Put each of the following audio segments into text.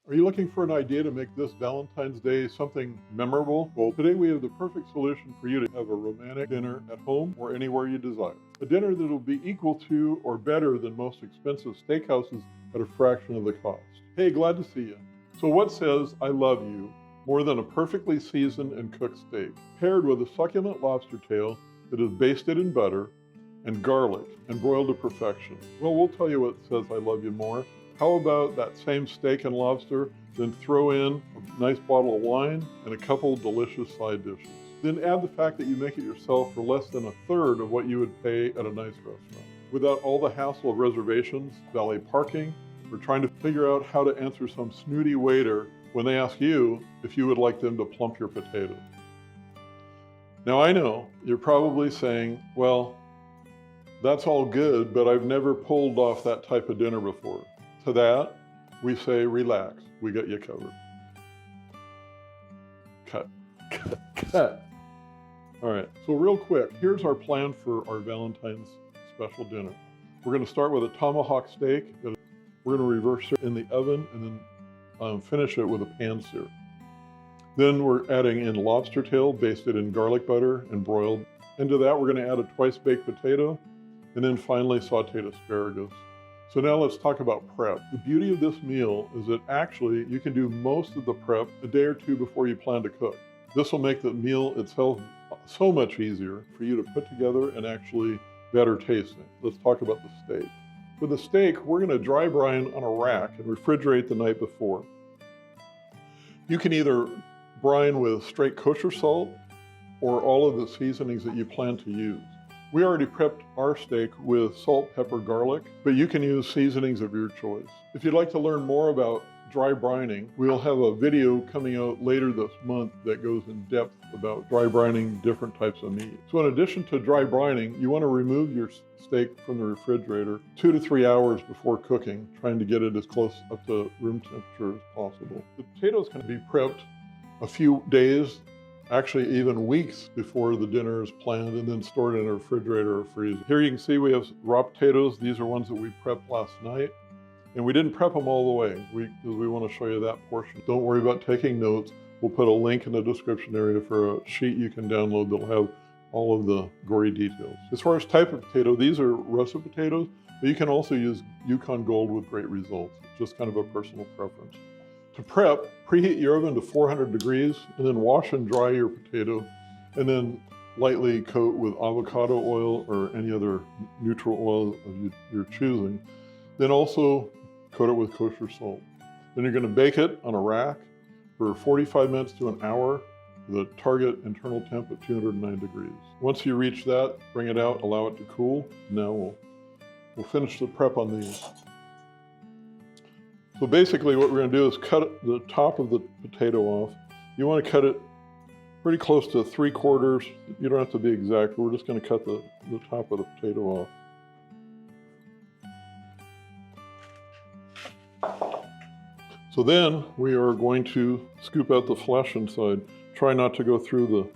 Are you looking for an idea to make this Valentine's Day something memorable? Well, today we have the perfect solution for you to have a romantic dinner at home or anywhere you desire. A dinner that will be equal to or better than most expensive steakhouses at a fraction of the cost. Hey, glad to see you. So what says I love you more than a perfectly seasoned and cooked steak, paired with a succulent lobster tail that is basted in butter and garlic and broiled to perfection? Well, we'll tell you what says I love you more. How about that same steak and lobster, then throw in a nice bottle of wine and a couple delicious side dishes. Then add the fact that you make it yourself for less than a third of what you would pay at a nice restaurant, without all the hassle of reservations, valet parking, or trying to figure out how to answer some snooty waiter when they ask you if you would like them to plump your potatoes. Now I know you're probably saying, well, that's all good, but I've never pulled off that type of dinner before. To that, we say, relax, we got you covered. Cut. All right, so real quick, here's our plan for our Valentine's special dinner. We're gonna start with a tomahawk steak. We're gonna reverse it in the oven and then finish it with a pan sear. Then we're adding in lobster tail basted in garlic butter and broiled. Into that, we're gonna add a twice baked potato, and then finally sauteed asparagus. So now let's talk about prep. The beauty of this meal is that actually you can do most of the prep a day or two before you plan to cook. This will make the meal itself so much easier for you to put together and actually better tasting. Let's talk about the steak. For the steak, we're gonna dry brine on a rack and refrigerate the night before. You can either brine with straight kosher salt or all of the seasonings that you plan to use. We already prepped our steak with salt, pepper, garlic, but you can use seasonings of your choice. If you'd like to learn more about dry brining, we'll have a video coming out later this month that goes in depth about dry brining different types of meat. So in addition to dry brining, you want to remove your steak from the refrigerator 2 to 3 hours before cooking, trying to get it as close up to room temperature as possible. The potatoes can be prepped a few days, actually even weeks before the dinner is planned, and then stored in a refrigerator or freezer. Here you can see we have raw potatoes. These are ones that we prepped last night, and we didn't prep them all the way because we want to show you that portion. Don't worry about taking notes. We'll put a link in the description area for a sheet you can download that'll have all of the gory details. As far as type of potato, these are russet potatoes, but you can also use Yukon Gold with great results. It's just kind of a personal preference. To prep, preheat your oven to 400 degrees and then wash and dry your potato, and then lightly coat with avocado oil or any other neutral oil of your choosing. Then also coat it with kosher salt. Then you're gonna bake it on a rack for 45 minutes to an hour with a target internal temp at 209 degrees. Once you reach that, bring it out, allow it to cool. Now we'll finish the prep on these. So basically what we're gonna do is cut the top of the potato off. You wanna cut it pretty close to 3/4. You don't have to be exact. We're just gonna cut the top of the potato off. So then we are going to scoop out the flesh inside. Try not to go through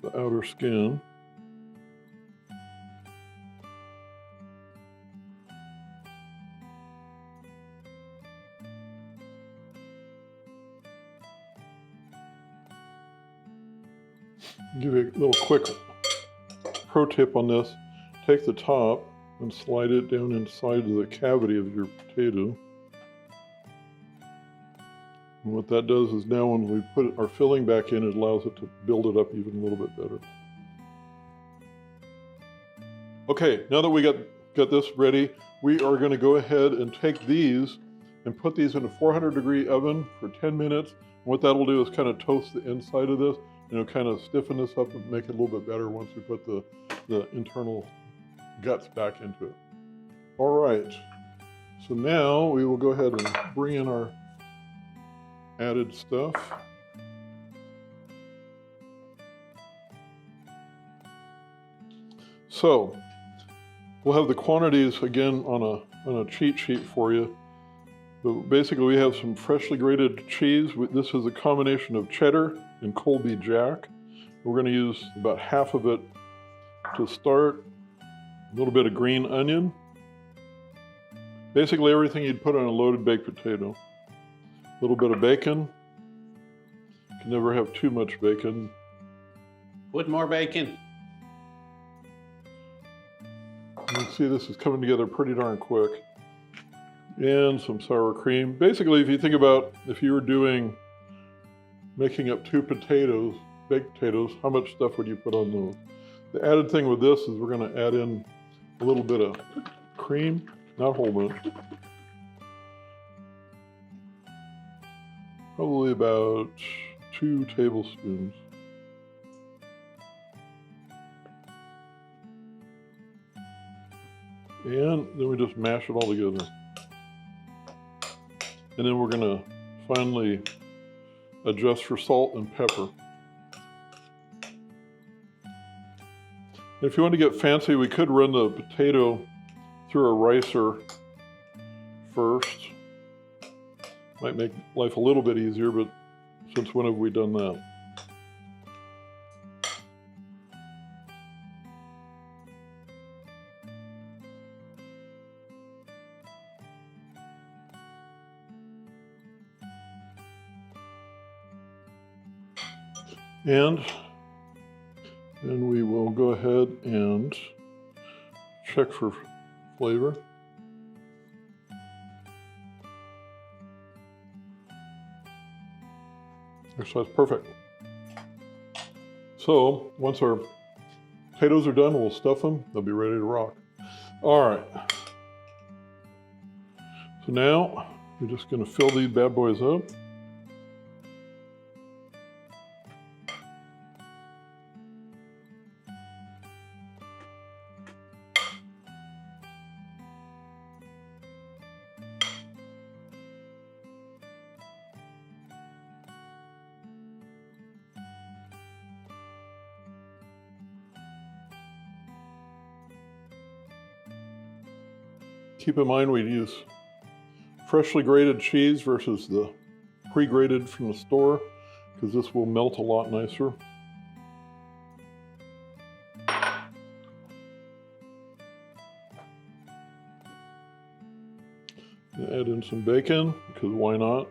the outer skin. Give you a little quick pro tip on this. Take the top and slide it down inside the cavity of your potato. And what that does is now when we put our filling back in, it allows it to build it up even a little bit better. Okay, now that we got this ready, we are gonna go ahead and take these and put these in a 400-degree oven for 10 minutes. And what that'll do is kind of toast the inside of this, kind of stiffen this up and make it a little bit better once we put the internal guts back into it. All right, so now we will go ahead and bring in our added stuff. So we'll have the quantities again on a cheat sheet for you. But basically we have some freshly grated cheese. This is a combination of cheddar and Colby Jack. We're going to use about half of it to start. A little bit of green onion. Basically everything you'd put on a loaded baked potato. A little bit of bacon. You can never have too much bacon. Put more bacon. You can see this is coming together pretty darn quick. And some sour cream. Basically, if you think about if you were making up 2 potatoes, baked potatoes, how much stuff would you put on those? The added thing with this is we're going to add in a little bit of cream, not a whole bunch. Probably about 2 tablespoons. And then we just mash it all together. And then we're going to finally adjust for salt and pepper. If you want to get fancy, we could run the potato through a ricer first. Might make life a little bit easier, but since when have we done that? And then we will go ahead and check for flavor. So that's perfect. So once our potatoes are done, we'll stuff them. They'll be ready to rock. All right. So now we're just going to fill these bad boys up. Keep in mind we use freshly grated cheese versus the pre-grated from the store because this will melt a lot nicer. Add in some bacon because why not?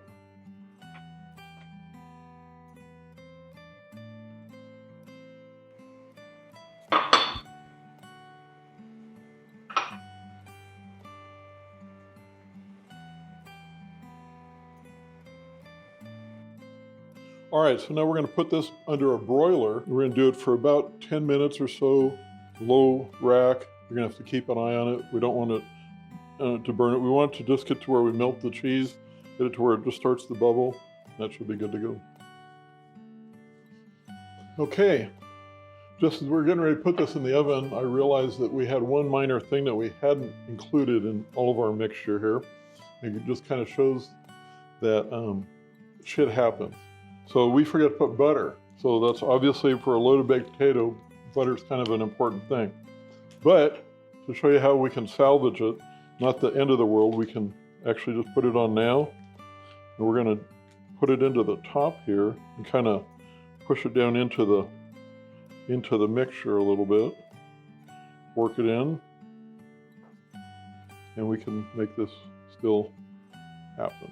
All right, so now we're going to put this under a broiler. We're going to do it for about 10 minutes or so, low rack. You're going to have to keep an eye on it. We don't want it to burn it. We want it to just get to where we melt the cheese, get it to where it just starts to bubble. That should be good to go. Okay, just as we're getting ready to put this in the oven, I realized that we had one minor thing that we hadn't included in all of our mixture here. It just kind of shows that shit happens. So we forgot to put butter. So that's obviously for a loaded baked potato, butter's kind of an important thing. But to show you how we can salvage it, not the end of the world, we can actually just put it on now. And we're gonna put it into the top here and kind of push it down into the mixture a little bit. Work it in. And we can make this still happen.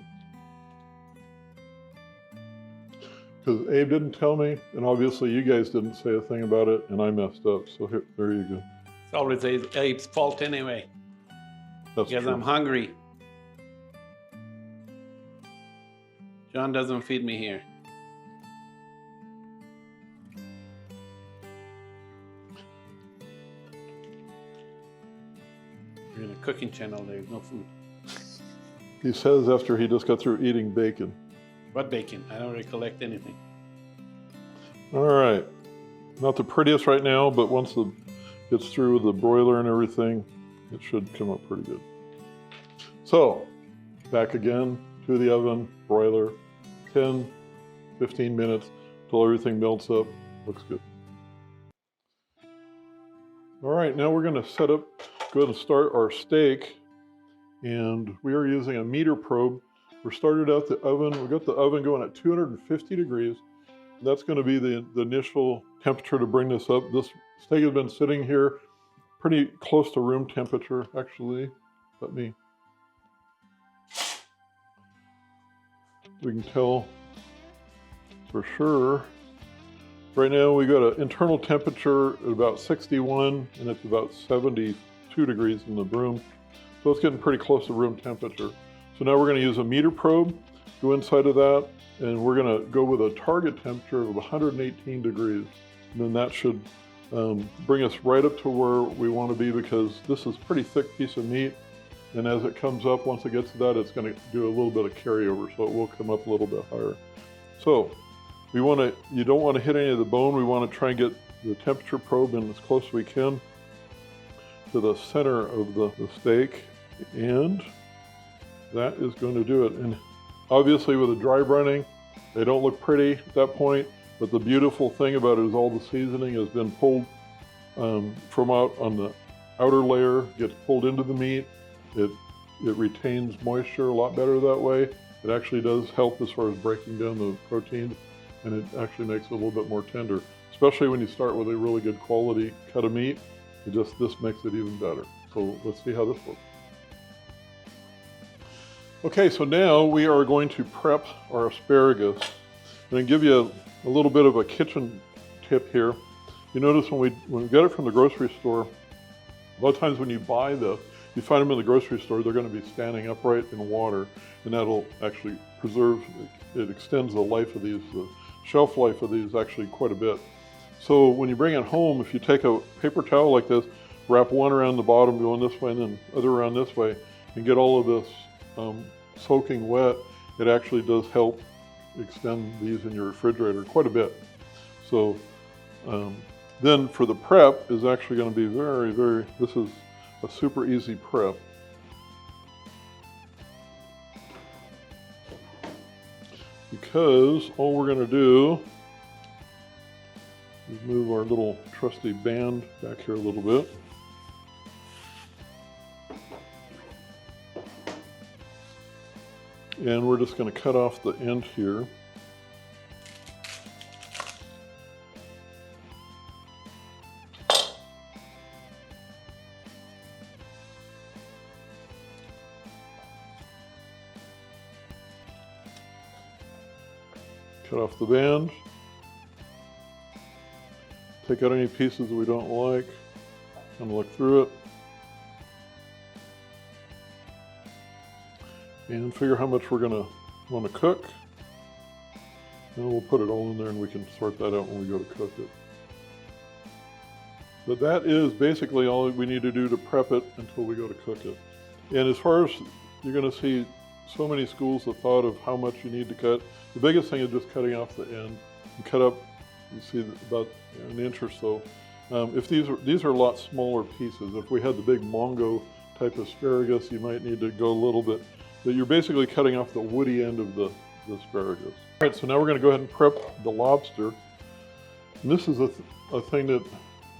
Because Abe didn't tell me, and obviously you guys didn't say a thing about it, and I messed up. So here, there you go. It's always Abe's fault anyway. That's because true. I'm hungry. John doesn't feed me here. You're in a cooking channel, there's no food. He says after he just got through eating bacon. What bacon? I don't recollect anything. All right. Not the prettiest right now, but once it gets through the broiler and everything, it should come up pretty good. So, back again to the oven, broiler, 10, 15 minutes till everything melts up. Looks good. All right, now we're going to go ahead and start our steak. And we are using a meter probe. We started out the oven. We got the oven going at 250 degrees. That's going to be the initial temperature to bring this up. This steak has been sitting here pretty close to room temperature, actually. Let me we can tell for sure. Right now we got an internal temperature at about 61 and it's about 72 degrees in the room. So it's getting pretty close to room temperature. So now we're going to use a meter probe, go inside of that, and we're going to go with a target temperature of 118 degrees. And then that should bring us right up to where we want to be, because this is a pretty thick piece of meat. And as it comes up, once it gets to that, it's going to do a little bit of carryover, so it will come up a little bit higher. So you don't want to hit any of the bone. We want to try and get the temperature probe in as close as we can to the center of the steak. And that is going to do it. And obviously with the dry running, they don't look pretty at that point, but the beautiful thing about it is all the seasoning has been pulled from out on the outer layer, gets pulled into the meat. It retains moisture a lot better that way. It actually does help as far as breaking down the proteins, and it actually makes it a little bit more tender, especially when you start with a really good quality cut of meat. This makes it even better. So let's see how this works. Okay, so now we are going to prep our asparagus. And I give you a little bit of a kitchen tip here. You notice when we get it from the grocery store, a lot of times when you buy this, you find them in the grocery store, they're going to be standing upright in water, and that'll actually it extends the life of these, the shelf life of these actually quite a bit. So when you bring it home, if you take a paper towel like this, wrap one around the bottom going this way and then other around this way, and get all of this soaking wet, it actually does help extend these in your refrigerator quite a bit. So then for the prep is actually going to be this is a super easy prep. Because all we're going to do is move our little trusty band back here a little bit. And we're just going to cut off the end here. Cut off the band. Take out any pieces that we don't like. Kind of look through it. And figure how much we're going to want to cook. And we'll put it all in there and we can sort that out when we go to cook it. But that is basically all we need to do to prep it until we go to cook it. And as far as you're going to see so many schools of thought of how much you need to cut. The biggest thing is just cutting off the end. You cut up, you see about an inch or so. If these are a lot smaller pieces. If we had the big Mongo type asparagus, you might need to go a little bit. But you're basically cutting off the woody end of the asparagus. All right, so now we're going to go ahead and prep the lobster. And this is a thing that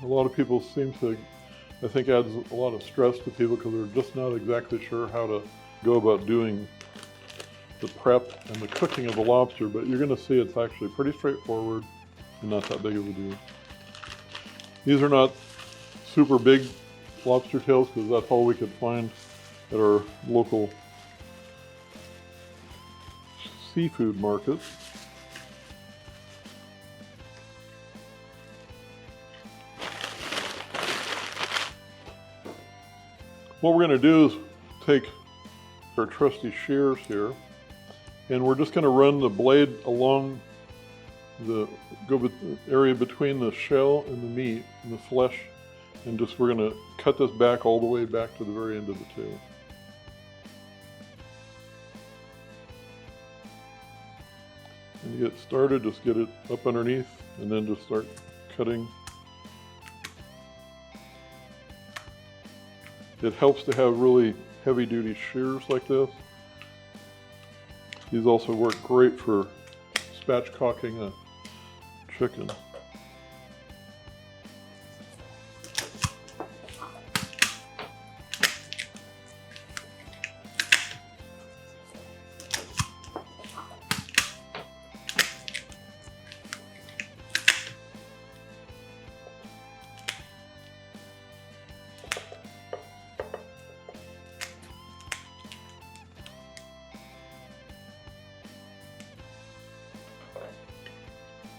a lot of people seem to, I think, adds a lot of stress to people because they're just not exactly sure how to go about doing the prep and the cooking of the lobster, but you're going to see it's actually pretty straightforward and not that big of a deal. These are not super big lobster tails because that's all we could find at our local seafood market. What we're going to do is take our trusty shears here, and we're just going to run the blade along the area between the shell and the meat and the flesh, and we're going to cut this back all the way back to the very end of the tail. And to get started, just get it up underneath and then just start cutting. It helps to have really heavy-duty shears like this. These also work great for spatchcocking a chicken.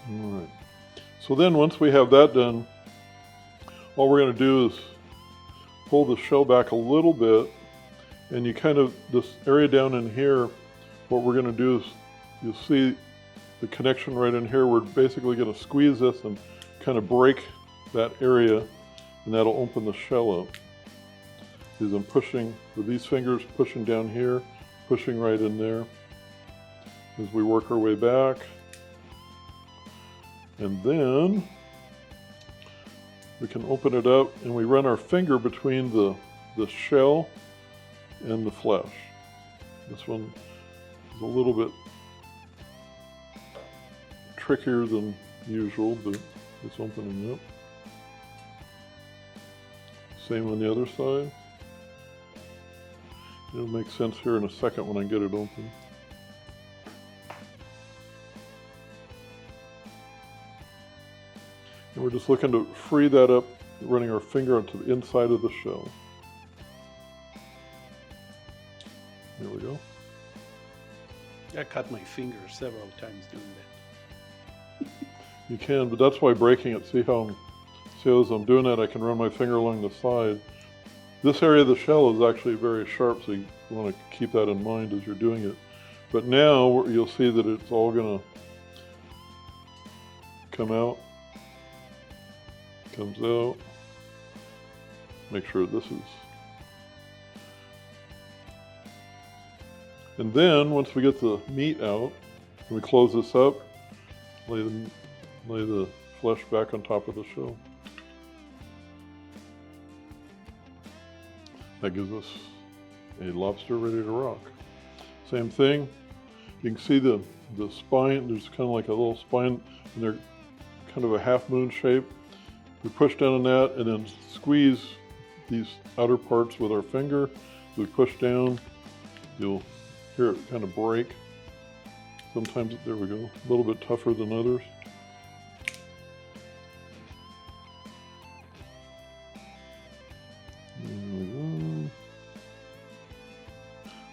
All right. So then once we have that done, all we're going to do is pull the shell back a little bit, and you kind of, this area down in here, what we're going to do is, you'll see the connection right in here. We're basically going to squeeze this and kind of break that area, and that'll open the shell up. As I'm pushing with these fingers, pushing down here, pushing right in there as we work our way back. And then we can open it up and we run our finger between the shell and the flesh. This one is a little bit trickier than usual, but it's opening up. Same on the other side. It'll make sense here in a second when I get it open. And we're just looking to free that up, running our finger onto the inside of the shell. There we go. I cut my finger several times doing that. You can, but that's why breaking it, see how as I'm doing that, I can run my finger along the side. This area of the shell is actually very sharp, so you want to keep that in mind as you're doing it. But now you'll see that it's all going to come out. Comes out. Make sure this is. And then once we get the meat out, we close this up, lay the flesh back on top of the shell. That gives us a lobster ready to rock. Same thing. You can see the spine. There's kind of like a little spine, and they're kind of a half moon shape. We push down on that and then squeeze these outer parts with our finger. We push down. You'll hear it kind of break. Sometimes, there we go, a little bit tougher than others. There we go.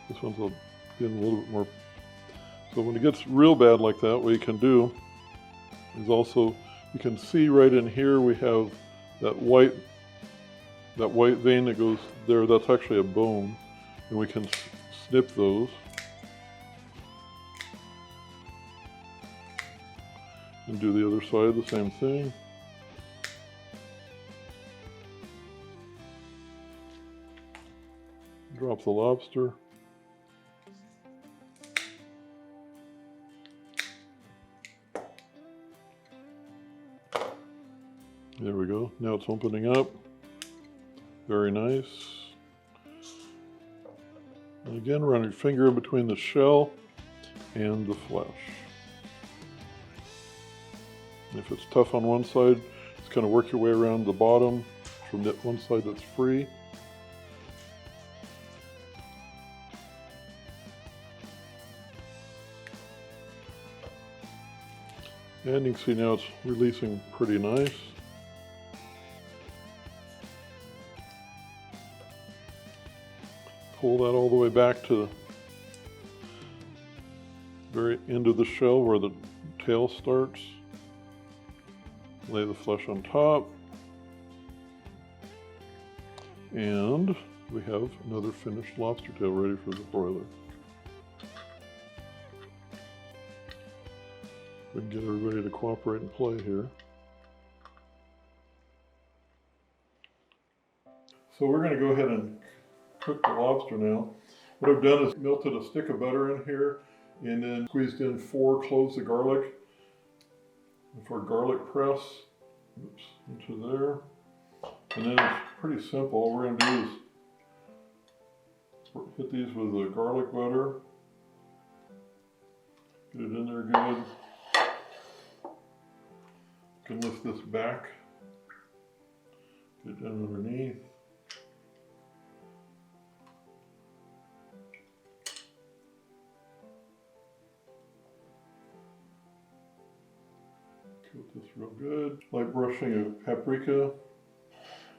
This one's getting a little bit more. So when it gets real bad like that, what you can do is also, you can see right in here we have that white vein that goes there. That's actually a bone, and we can snip those. And do the other side the same thing. Drop the lobster. There we go. Now it's opening up. Very nice. And again, run your finger in between the shell and the flesh. If it's tough on one side, just kind of work your way around the bottom from that one side that's free. And you can see now it's releasing pretty nice. Pull that all the way back to the very end of the shell where the tail starts. Lay the flesh on top. And we have another finished lobster tail ready for the broiler. We can get everybody to cooperate and play here. So we're going to go ahead and cook the lobster now. What I've done is melted a stick of butter in here and then squeezed in 4 cloves of garlic for garlic press. Oops, into there. And then it's pretty simple. All we're going to do is hit these with the garlic butter. Get it in there good. You can lift this back. Get it down underneath. Coat this real good. Like brushing a paprika.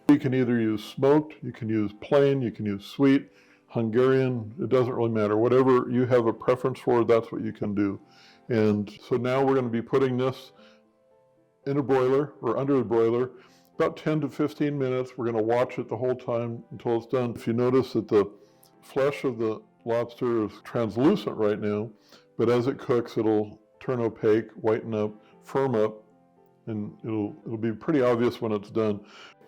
You can either use smoked, you can use plain, you can use sweet, Hungarian, it doesn't really matter. Whatever you have a preference for, that's what you can do. And so now we're going to be putting this in a broiler or under the broiler, about 10 to 15 minutes. We're going to watch it the whole time until it's done. If you notice that the flesh of the lobster is translucent right now, but as it cooks, it'll turn opaque, whiten up, firm up, and it'll be pretty obvious when it's done.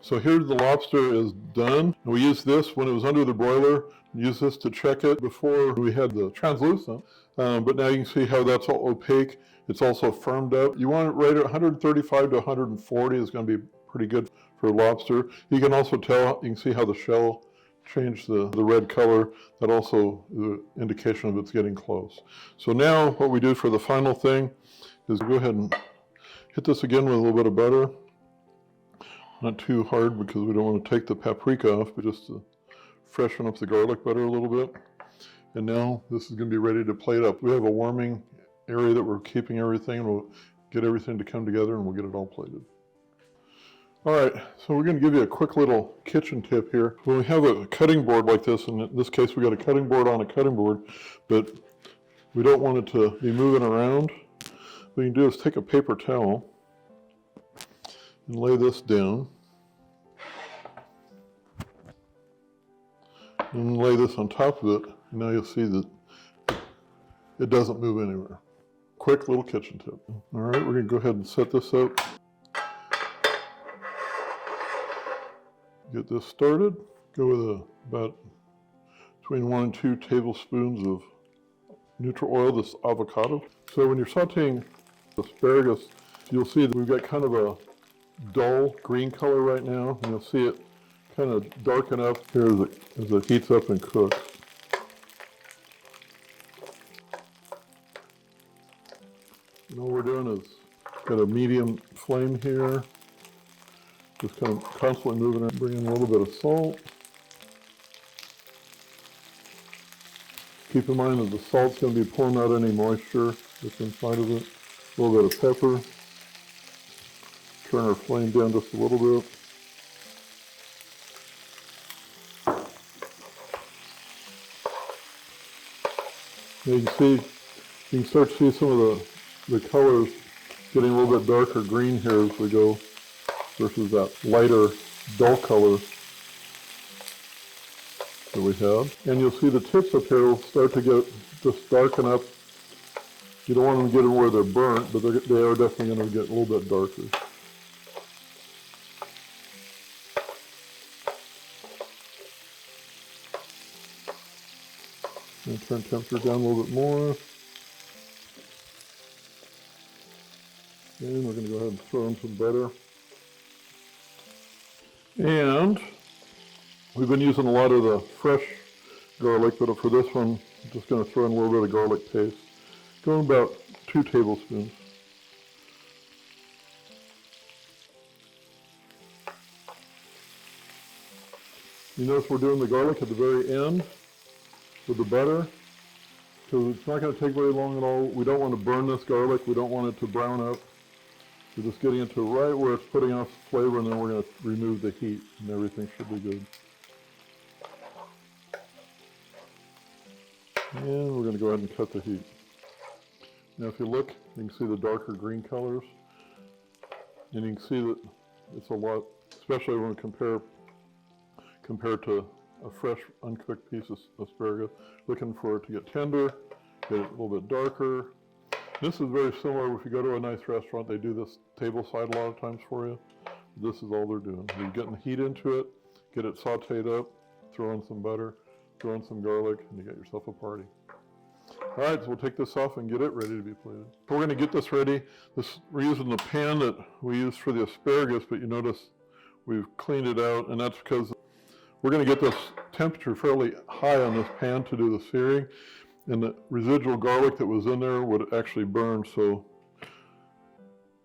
So here the lobster is done. We used this when it was under the broiler. Use this to check it before we had the translucent. But now you can see how that's all opaque. It's also firmed up. You want it right at 135 to 140 is going to be pretty good for lobster. You can also tell, you can see how the shell changed the red color. That also is an indication of it's getting close. So now what we do for the final thing is go ahead and hit this again with a little bit of butter. Not too hard because we don't want to take the paprika off, but just to freshen up the garlic butter a little bit. And now this is going to be ready to plate up. We have a warming area that we're keeping everything, and we'll get everything to come together and we'll get it all plated. All right, so we're going to give you a quick little kitchen tip here. When we have a cutting board like this, and in this case we got a cutting board on a cutting board, but we don't want it to be moving around, what you can do is take a paper towel and lay this down. And lay this on top of it. And now you'll see that it doesn't move anywhere. Quick little kitchen tip. All right, we're going to go ahead and set this up. Get this started. Go with about between 1 and 2 tablespoons of neutral oil, this avocado. So when you're sauteing asparagus, you'll see that we've got kind of a dull green color right now, and you'll see it kind of darken up here as it heats up and cooks. And all we're doing is got a medium flame here, just kind of constantly moving it, bring in a little bit of salt. Keep in mind that the salt's going to be pulling out any moisture that's inside of it. A little bit of pepper. Turn our flame down just a little bit. You can start to see some of the colors getting a little bit darker green here as we go versus that lighter dull color that we have. And you'll see the tips up here will start to just darken up. You don't want them to get where they're burnt, but they are definitely going to get a little bit darker. And turn temperature down a little bit more. And we're going to go ahead and throw in some butter. And we've been using a lot of the fresh garlic, but for this one, I'm just going to throw in a little bit of garlic paste. Going about 2 tablespoons. You notice we're doing the garlic at the very end with the butter, because it's not going to take very long at all. We don't want to burn this garlic. We don't want it to brown up. We're just getting it to right where it's putting off flavor, and then we're going to remove the heat, and everything should be good. And we're going to go ahead and cut the heat. Now if you look, you can see the darker green colors, and you can see that it's a lot, especially when we compare to a fresh, uncooked piece of asparagus. Looking for it to get tender, get it a little bit darker. This is very similar. If you go to a nice restaurant, they do this table side a lot of times for you. This is all they're doing. You're getting the heat into it, get it sauteed up, throw in some butter, throw in some garlic, and you got yourself a party. All right, so we'll take this off and get it ready to be plated. So we're going to get this ready. We're using the pan that we used for the asparagus, but you notice we've cleaned it out, and that's because we're going to get this temperature fairly high on this pan to do the searing, and the residual garlic that was in there would actually burn. So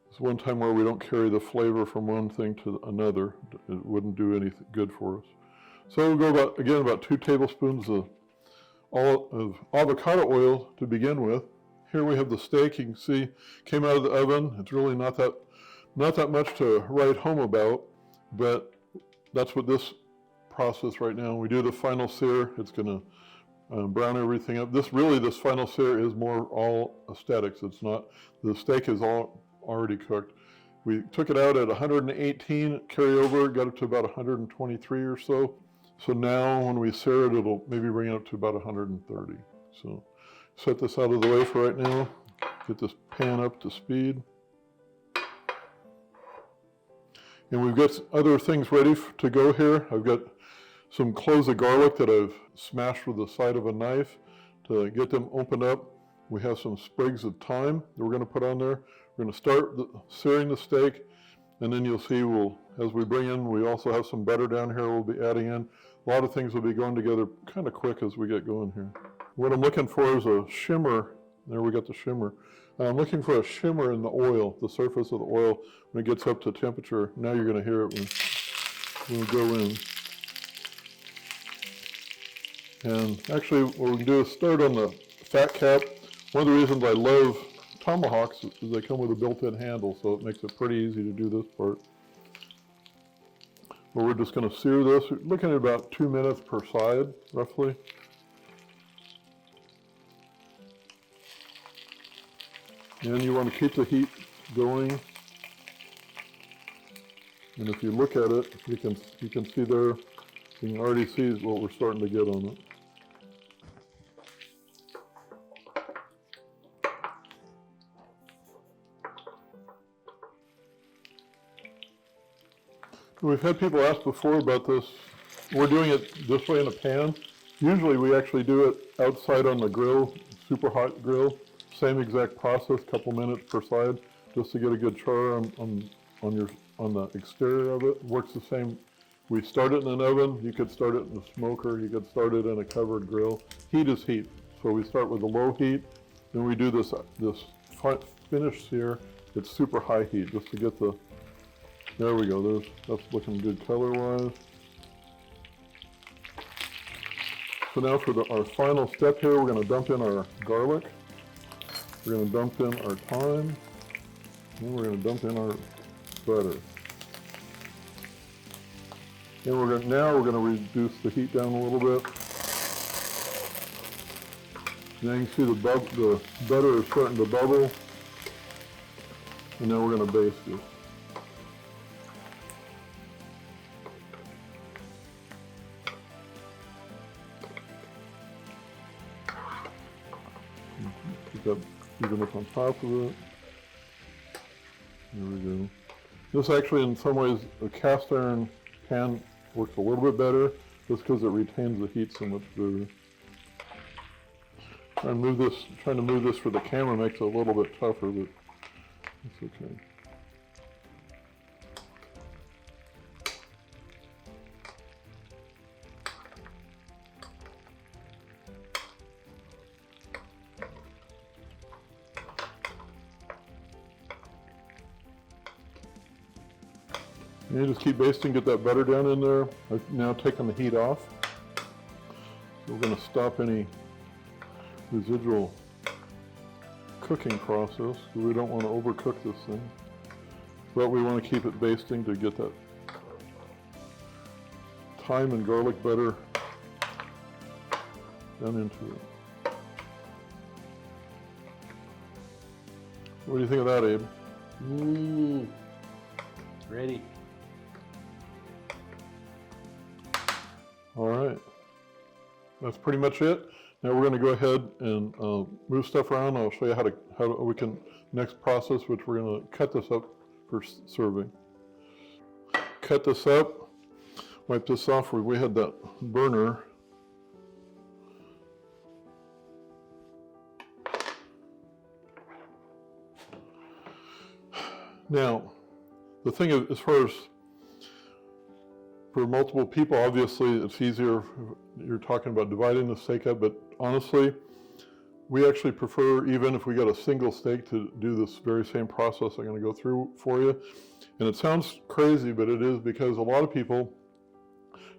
it's one time where we don't carry the flavor from one thing to another. It wouldn't do anything good for us. So we'll go about 2 tablespoons of avocado oil to begin with. Here we have the steak. You can see came out of the oven. It's really not that much to write home about, but that's what this process right now. We do the final sear. It's going to brown everything up. This final sear is more all aesthetics. It's not, the steak is all already cooked. We took it out at 118, carry over, got it to about 123 or so. So now when we sear it, it'll maybe bring it up to about 130. So set this out of the way for right now. Get this pan up to speed. And we've got other things ready to go here. I've got some cloves of garlic that I've smashed with the side of a knife to get them opened up. We have some sprigs of thyme that we're going to put on there. We're going to start searing the steak, and then you'll see as we bring in, we also have some butter down here we'll be adding in. A lot of things will be going together kind of quick as we get going here. What I'm looking for is a shimmer. There we got the shimmer. I'm looking for a shimmer in the oil, the surface of the oil, when it gets up to temperature. Now you're going to hear it when we go in. And actually, what we can do is start on the fat cap. One of the reasons I love tomahawks is they come with a built-in handle, so it makes it pretty easy to do this part. But we're just going to sear this. We're looking at about 2 minutes per side, roughly. And you want to keep the heat going. And if you look at it, you can see there, you can already see what we're starting to get on it. We've had people ask before about this. We're doing it this way in a pan. Usually we actually do it outside on the grill, super hot grill. Same exact process, couple minutes per side, just to get a good char on the exterior of it. Works the same. We start it in an oven. You could start it in a smoker. You could start it in a covered grill. Heat is heat. So we start with a low heat. Then we do this finish sear. It's super high heat just to get the. There we go. That's looking good color-wise. So now for our final step here, we're going to dump in our garlic. We're going to dump in our thyme. And we're going to dump in our butter. And now we're going to reduce the heat down a little bit. Now you can see the butter is starting to bubble. And now we're going to baste it. Keep that even up on top of it. There we go. This actually, in some ways, a cast iron pan works a little bit better just because it retains the heat so much better. Trying to move this for the camera makes it a little bit tougher, but it's okay. And you just keep basting, get that butter down in there. I've now taken the heat off. So we're going to stop any residual cooking process. We don't want to overcook this thing. But we want to keep it basting to get that thyme and garlic butter down into it. What do you think of that, Abe? Ready. All right, that's pretty much it. Now we're going to go ahead and move stuff around. I'll show you how we can next process, which we're going to cut this up for serving. Cut this up, wipe this off where we had that burner. Now, the thing is, as far as for multiple people, obviously it's easier. You're talking about dividing the steak up, but honestly, we actually prefer, even if we got a single steak, to do this very same process I'm going to go through for you. And it sounds crazy, but it is, because a lot of people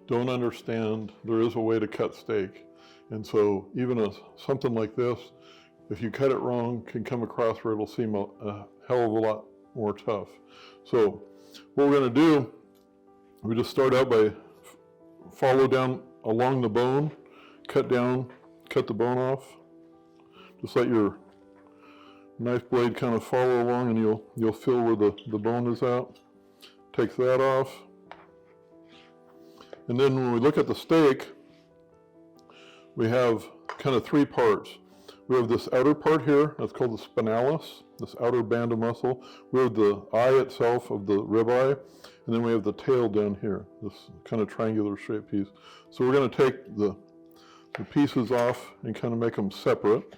don't understand there is a way to cut steak. And so even something like this, if you cut it wrong, can come across where it'll seem a hell of a lot more tough. So what we're going to do, we just start out by follow down along the bone, cut the bone off. Just let your knife blade kind of follow along, and you'll feel where the bone is at. Take that off. And then when we look at the steak, we have kind of three parts. We have this outer part here, that's called the spinalis, this outer band of muscle. We have the eye itself of the ribeye, and then we have the tail down here, this kind of triangular shaped piece. So we're going to take the pieces off and kind of make them separate.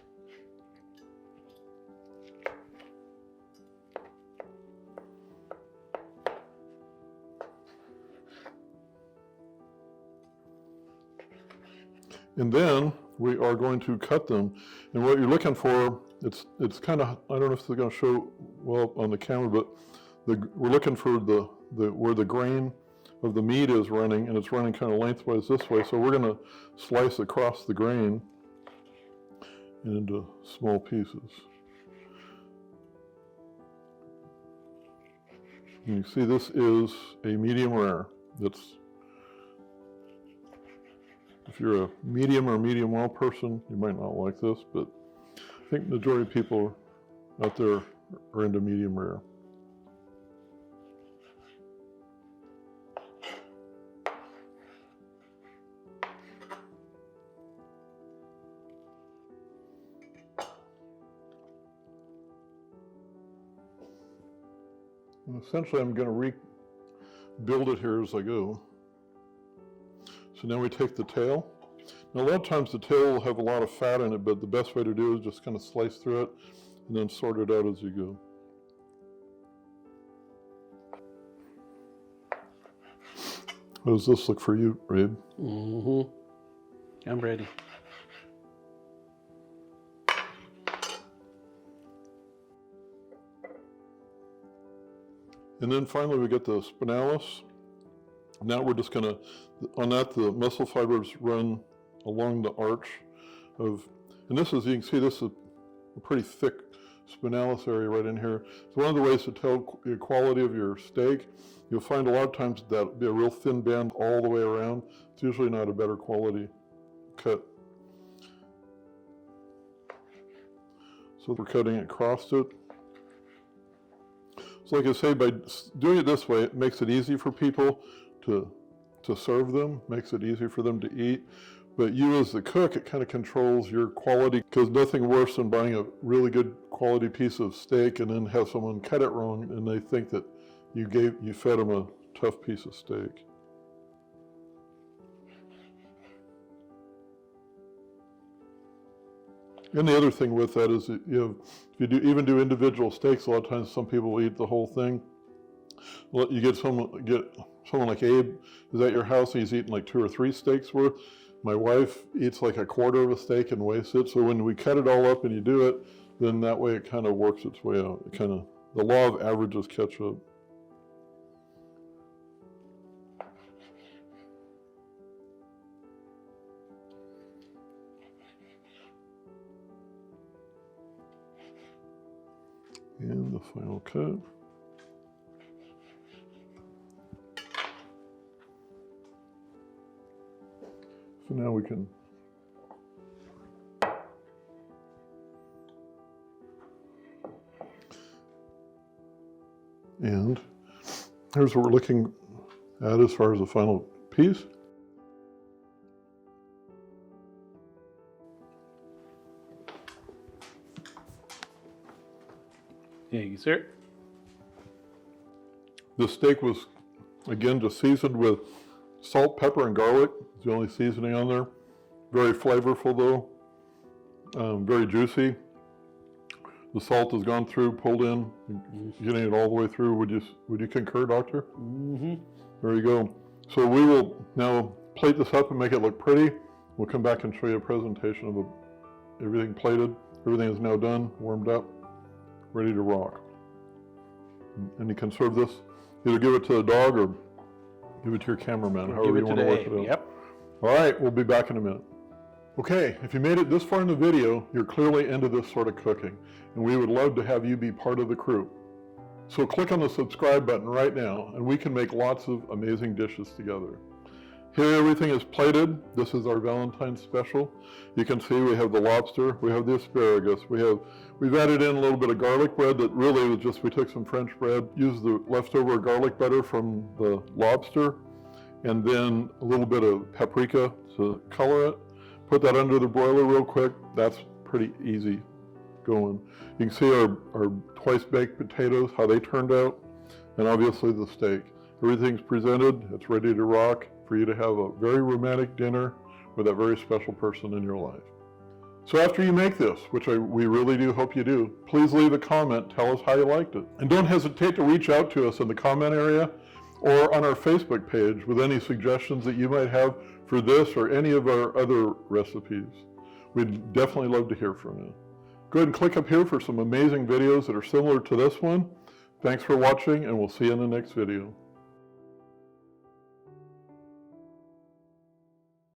And then we are going to cut them. And what you're looking for, it's kind of, I don't know if it's going to show well on the camera, but we're looking for where the grain of the meat is running, and it's running kind of lengthwise this way. So we're going to slice across the grain into small pieces. And you see this is a medium rare. If you're a medium or medium well person, you might not like this, but I think the majority of people out there are into medium rare. And essentially, I'm going to rebuild it here as I go. So now we take the tail. Now a lot of times the tail will have a lot of fat in it, but the best way to do it is just kind of slice through it and then sort it out as you go. How does this look for you, Rabe? Mm-hmm. I'm ready. And then finally we get the spinalis. Now we're just going to, on that the muscle fibers run along the arch of, and this is, you can see this is a pretty thick spinalis area right in here. It's one of the ways to tell the quality of your steak. You'll find a lot of times that'll be a real thin band all the way around. It's usually not a better quality cut. So we're cutting it across it. So like I say, by doing it this way, it makes it easy for people to serve them, makes it easier for them to eat. But you as the cook, it kind of controls your quality, because nothing worse than buying a really good quality piece of steak and then have someone cut it wrong and they think that you fed them a tough piece of steak. And the other thing with that is that, if you even do individual steaks, a lot of times some people will eat the whole thing. You get someone like Abe is at your house and he's eating like 2 or 3 steaks worth. My wife eats like a quarter of a steak and wastes it. So when we cut it all up and you do it, then that way it kind of works its way out. The law of averages catch up. And the final cut. So now we can and here's what we're looking at as far as the final piece. Thank you, sir. The steak was, again, just seasoned with salt, pepper, and garlic. It's the only seasoning on there. Very flavorful, though. Very juicy. The salt has gone through, pulled in, getting it all the way through. Would you concur, Doctor? Mm-hmm. There you go. So we will now plate this up and make it look pretty. We'll come back and show you a presentation of everything plated. Everything is now done, warmed up, ready to rock. And you can serve this, either give it to the dog or give it to your cameraman, however you want to work it out. Yep. All right, we'll be back in a minute. Okay, if you made it this far in the video, you're clearly into this sort of cooking, and we would love to have you be part of the crew. So click on the subscribe button right now, and we can make lots of amazing dishes together. Here everything is plated. This is our Valentine special. You can see we have the lobster, we have the asparagus, we've added in a little bit of garlic bread that really was just, we took some French bread, used the leftover garlic butter from the lobster, and then a little bit of paprika to color it. Put that under the broiler real quick. That's pretty easy going. You can see our twice baked potatoes, how they turned out, and obviously the steak. Everything's presented, it's ready to rock for you to have a very romantic dinner with a very special person in your life. So after you make this, which we really do hope you do, please leave a comment, tell us how you liked it. And don't hesitate to reach out to us in the comment area or on our Facebook page with any suggestions that you might have for this or any of our other recipes. We'd definitely love to hear from you. Go ahead and click up here for some amazing videos that are similar to this one. Thanks for watching, and we'll see you in the next video.